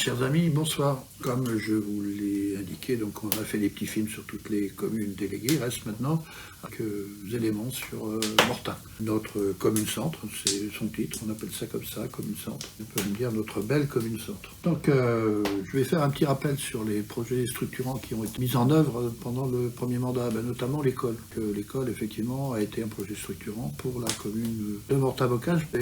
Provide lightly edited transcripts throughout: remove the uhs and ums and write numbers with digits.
Chers amis, bonsoir. Comme je vous l'ai indiqué, donc on a fait des petits films sur toutes les communes déléguées. Il reste maintenant quelques éléments sur Mortain. Notre commune-centre, c'est son titre, on appelle ça comme ça, commune-centre. On peut même dire notre belle commune-centre. Donc je vais faire un petit rappel sur les projets structurants qui ont été mis en œuvre pendant le premier mandat, notamment l'école. L'école, effectivement, a été un projet structurant pour la commune de Mortain-Bocage. On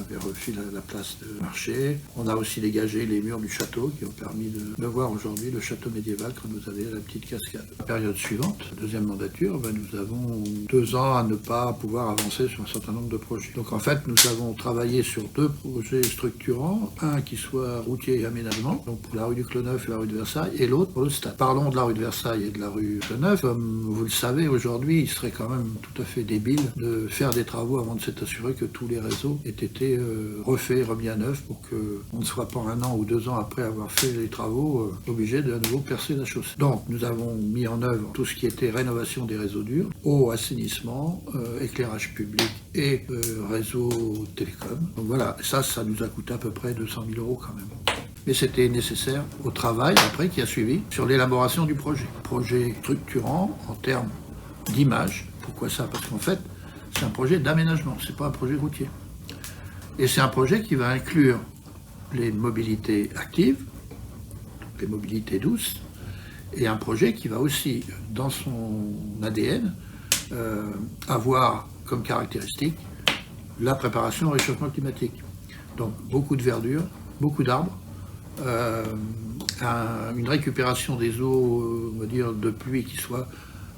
avait refait la place de marché. On a aussi dégagé les murs du château qui ont permis de voir aujourd'hui le château médiéval quand vous avez la petite cascade. La période suivante, deuxième mandature, nous avons 2 ans à ne pas pouvoir avancer sur un certain nombre de projets. Donc en fait, nous avons travaillé sur 2 projets structurants, un qui soit routier et aménagement, donc pour la rue du Clos-Neuf et la rue de Versailles, et l'autre pour le stade. Parlons de la rue de Versailles et de la rue Clos-Neuf. Comme vous le savez, aujourd'hui, il serait quand même tout à fait débile de faire des travaux avant de s'être assuré que tous les réseaux aient été refaits, remis à neuf, pour qu'on ne soit pas 1 an ou 2 ans après avoir fait les travaux obligé de à nouveau percer la chaussée. Donc nous avons mis en œuvre tout ce qui était rénovation des réseaux durs, eau, assainissement, éclairage public et réseau télécom. Donc voilà, ça nous a coûté à peu près 200 000 € quand même. Mais c'était nécessaire au travail après qui a suivi sur l'élaboration du projet. Projet structurant en termes d'image. Pourquoi ça? Parce qu'en fait, c'est un projet d'aménagement, c'est pas un projet routier. Et c'est un projet qui va inclure les mobilités actives, les mobilités douces, et un projet qui va aussi, dans son ADN, avoir comme caractéristique la préparation au réchauffement climatique. Donc beaucoup de verdure, beaucoup d'arbres, une récupération des eaux, on va dire, de pluie qui soit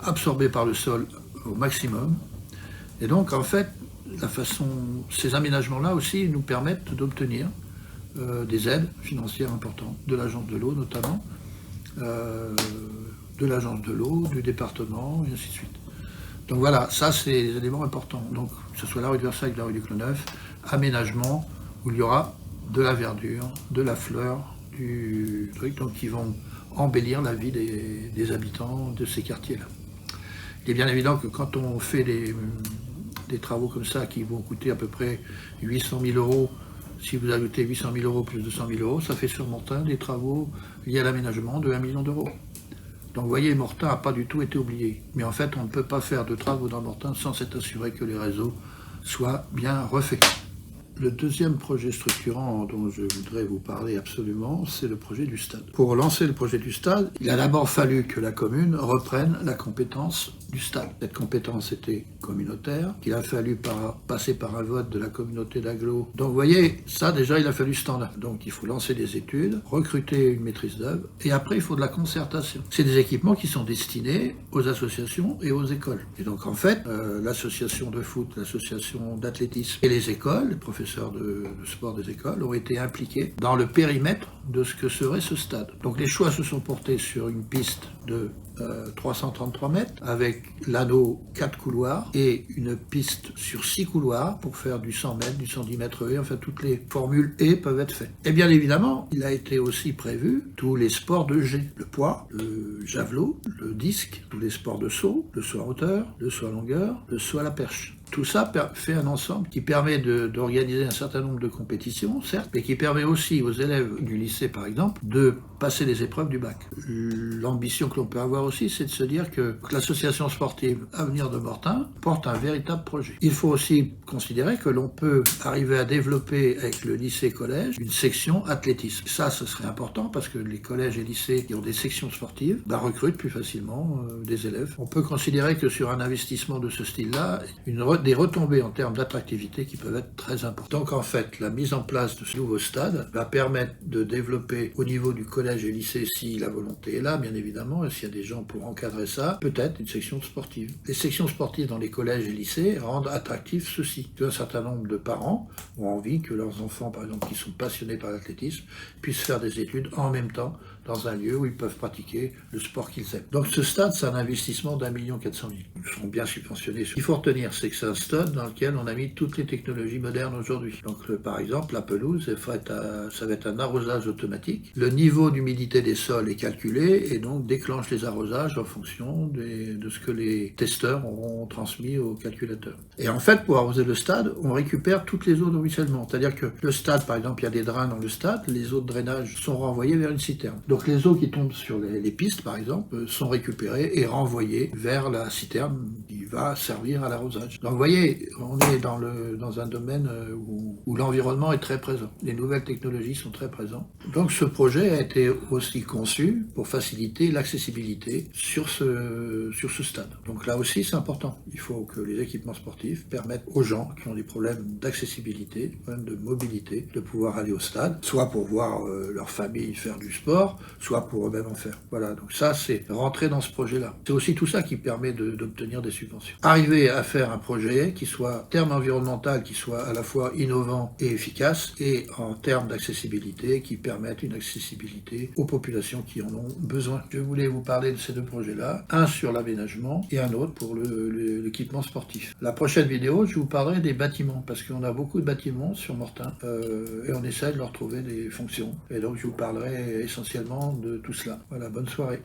absorbée par le sol au maximum. Et donc en fait, ces aménagements-là aussi nous permettent d'obtenir des aides financières importantes, de l'agence de l'eau notamment, de l'agence de l'eau, du département, et ainsi de suite. Donc voilà, ça c'est des éléments importants. Donc que ce soit la rue de Versailles, la rue du Clos-Neuf, aménagement où il y aura de la verdure, de la fleur, du truc, donc qui vont embellir la vie des habitants de ces quartiers-là. Il est bien évident que quand on fait des travaux comme ça qui vont coûter à peu près 800 000 €, si vous ajoutez 800 000 € plus 200 000 €, ça fait sur Mortain des travaux liés à l'aménagement de 1 million d'euros. Donc vous voyez, Mortain n'a pas du tout été oublié. Mais en fait, on ne peut pas faire de travaux dans Mortain sans s'être assuré que les réseaux soient bien refaits. Le deuxième projet structurant dont je voudrais vous parler absolument, c'est le projet du stade. Pour lancer le projet du stade, il a d'abord fallu que la commune reprenne la compétence du stade. Cette compétence était communautaire, il a fallu passer par un vote de la communauté d'agglo. Donc vous voyez, ça déjà il a fallu ce temps-là. Donc il faut lancer des études, recruter une maîtrise d'œuvre, et après il faut de la concertation. C'est des équipements qui sont destinés aux associations et aux écoles. Et donc en fait, l'association de foot, l'association d'athlétisme et les écoles, les professeurs de sport des écoles ont été impliqués dans le périmètre de ce que serait ce stade. Donc les choix se sont portés sur une piste de 333 mètres avec l'anneau 4 couloirs et une piste sur 6 couloirs pour faire du 100 mètres, du 110 mètres et enfin toutes les formules et peuvent être faites. Et bien évidemment, il a été aussi prévu tous les sports de G, le poids, le javelot, le disque, tous les sports de saut, le saut en hauteur, le saut à longueur, le saut à la perche. Tout ça fait un ensemble qui permet d'organiser un certain nombre de compétitions, certes, mais qui permet aussi aux élèves du lycée, par exemple, de passer les épreuves du bac. L'ambition que l'on peut avoir aussi, c'est de se dire que l'association sportive Avenir de Mortain porte un véritable projet. Il faut aussi considérer que l'on peut arriver à développer avec le lycée-collège une section athlétisme. Ça, ce serait important parce que les collèges et lycées qui ont des sections sportives recrutent plus facilement des élèves. On peut considérer que sur un investissement de ce style-là, des retombées en termes d'attractivité qui peuvent être très importantes. Donc en fait, la mise en place de ce nouveau stade va permettre de développer au niveau du collège et lycée, si la volonté est là, bien évidemment, et s'il y a des gens pour encadrer ça, peut-être une section sportive. Les sections sportives dans les collèges et lycées rendent attractif ceci. Un certain nombre de parents ont envie que leurs enfants, par exemple, qui sont passionnés par l'athlétisme, puissent faire des études en même temps dans un lieu où ils peuvent pratiquer le sport qu'ils aiment. Donc ce stade, c'est un investissement d'1,4 million. Ils seront bien subventionnés. Ce qu'il faut retenir, c'est que c'est un stade dans lequel on a mis toutes les technologies modernes aujourd'hui. Donc par exemple, la pelouse, ça va être un arrosage automatique. Le niveau d'humidité des sols est calculé et donc déclenche les arrosages en fonction de ce que les testeurs auront transmis au calculateur. Et en fait, pour arroser le stade, on récupère toutes les eaux de ruissellement. C'est-à-dire que le stade, par exemple, il y a des drains dans le stade, les eaux de drainage sont renvoyées vers une citerne. Donc les eaux qui tombent sur les pistes, par exemple, sont récupérées et renvoyées vers la citerne qui va servir à l'arrosage. Donc vous voyez, on est dans un domaine où l'environnement est très présent. Les nouvelles technologies sont très présentes. Donc ce projet a été aussi conçu pour faciliter l'accessibilité sur ce stade. Donc là aussi, c'est important. Il faut que les équipements sportifs permettent aux gens qui ont des problèmes d'accessibilité, des problèmes de mobilité, de pouvoir aller au stade, soit pour voir leur famille faire du sport, soit pour eux-mêmes en faire. Voilà, donc ça, c'est rentrer dans ce projet-là. C'est aussi tout ça qui permet d'obtenir des subventions. Arriver à faire un projet qui soit, en termes environnemental, qui soit à la fois innovant et efficace, et en termes d'accessibilité, qui permette une accessibilité aux populations qui en ont besoin. Je voulais vous parler de ces deux projets-là, un sur l'aménagement et un autre pour l'équipement sportif. La prochaine vidéo, je vous parlerai des bâtiments, parce qu'on a beaucoup de bâtiments sur Mortain, et on essaie de leur trouver des fonctions. Et donc je vous parlerai essentiellement de tout cela. Voilà, bonne soirée.